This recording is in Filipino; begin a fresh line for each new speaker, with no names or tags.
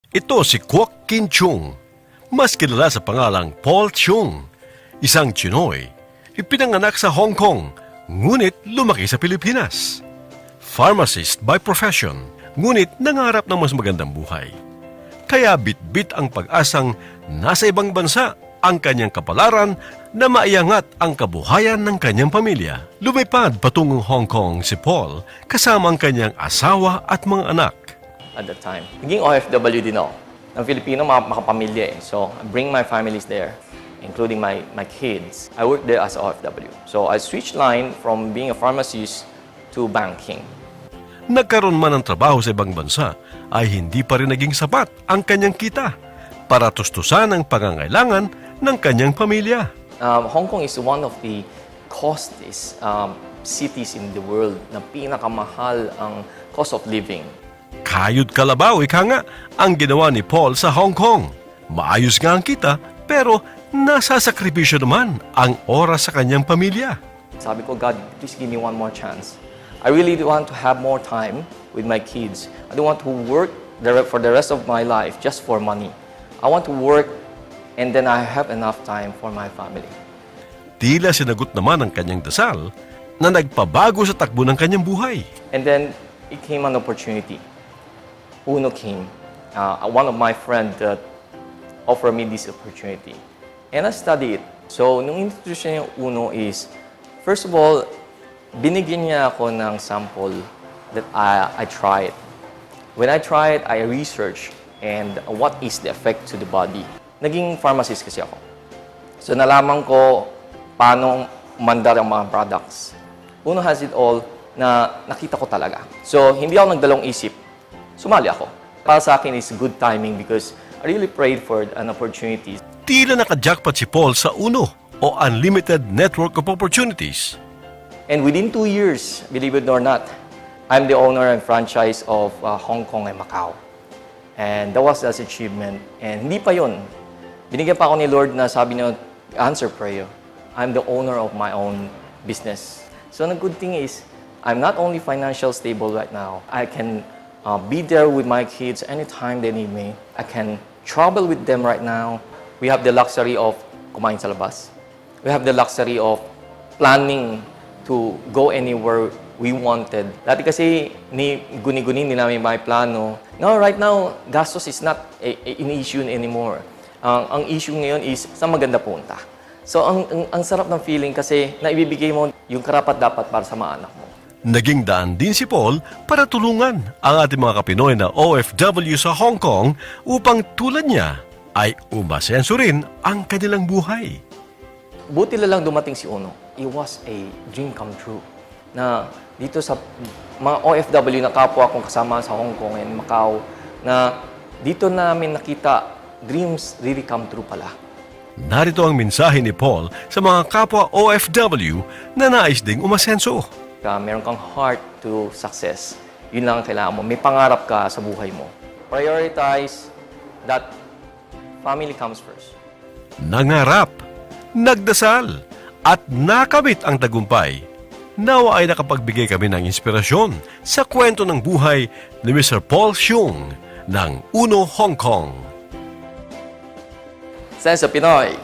Ito si Kwok Kin Chung, mas kilala sa pangalang Paul Chung, isang Chinoy. Ipinanganak sa Hong Kong, ngunit lumaki sa Pilipinas. Pharmacist by profession, ngunit nangarap ng mas magandang buhay. Kaya bit-bit ang pag-asang nasa ibang bansa ang kanyang kapalaran na maiangat ang kabuhayan ng kanyang pamilya. Lumipad patungong Hong Kong si Paul kasama ang kanyang asawa at mga anak.
At that time, naging OFW din ako. Ang Filipino, makapamilya eh. So, I bring my families there, including my kids. I work there as OFW. So, I switched line from being a pharmacist to banking.
Nagkaroon man ng trabaho sa ibang bansa, ay hindi pa rin naging sapat ang kanyang kita para tustusan ang pangangailangan ng kanyang pamilya.
Hong Kong is one of the costliest cities in the world na pinakamahal ang cost of living.
Kayod kalabaw, ika nga, ang ginawa ni Paul sa Hong Kong. Maayos nga ang kita, pero nasasakripisyo naman ang oras sa kanyang pamilya.
Sabi ko, God, please give me one more chance. I really want to have more time with my kids. I don't want to work for the rest of my life just for money. I want to work and then I have enough time for my family.
Tila sinagot naman ang kanyang dasal na nagpabago sa takbo ng kanyang buhay.
And then it came an opportunity. Uno came. One of my friends offered me this opportunity. And I studied it. So, nung introduce niya yung Uno is, first of all, binigyan niya ako ng sample that I tried. When I tried, I researched and what is the effect to the body. Naging pharmacist kasi ako. So, nalaman ko paano mandar ang mga products. Uno has it all na nakita ko talaga. So, hindi ako nagdalawang isip. Sumali ako. Para sa akin is good timing because I really prayed for an opportunity.
Tila nakajackpot si Paul sa Uno o Unlimited Network of Opportunities.
And within 2 years, believe it or not, I'm the owner and franchise of Hong Kong and Macau. And that was an achievement. And hindi pa yun. Binigyan pa ako ni Lord na sabi niya, answer prayer. I'm the owner of my own business. So the good thing is, I'm not only financially stable right now, I can be there with my kids anytime they need me. I can travel with them right now. We have the luxury of kumain sa labas. We have the luxury of planning to go anywhere we wanted. Dati kasi guni-guni hindi namin may plano. No, right now, gastos is not an issue anymore. Ang issue ngayon is saan maganda punta. So ang sarap ng feeling kasi naibibigay mo yung karapat-dapat para sa mga anak mo.
Naging daan din si Paul para tulungan ang ating mga Kapinoy na OFW sa Hong Kong upang tulad niya ay umasenso rin ang kanilang buhay.
Buti na lang dumating si Uno. It was a dream come true. Na dito sa mga OFW na kapwa akong kasama sa Hong Kong and Macau, na dito namin nakita dreams really come true pala.
Narito ang mensahe ni Paul sa mga kapwa OFW na nais ding umasenso.
Meron kang heart to success. Yun lang ang kailangan mo. May pangarap ka sa buhay mo. Prioritize that family comes first.
Nangarap, nagdasal, at nakamit ang tagumpay. Nawa ay nakapagbigay kami ng inspirasyon sa kwento ng buhay ni Mr. Paul Chung ng Uno Hong Kong.
Sense of Pinoy.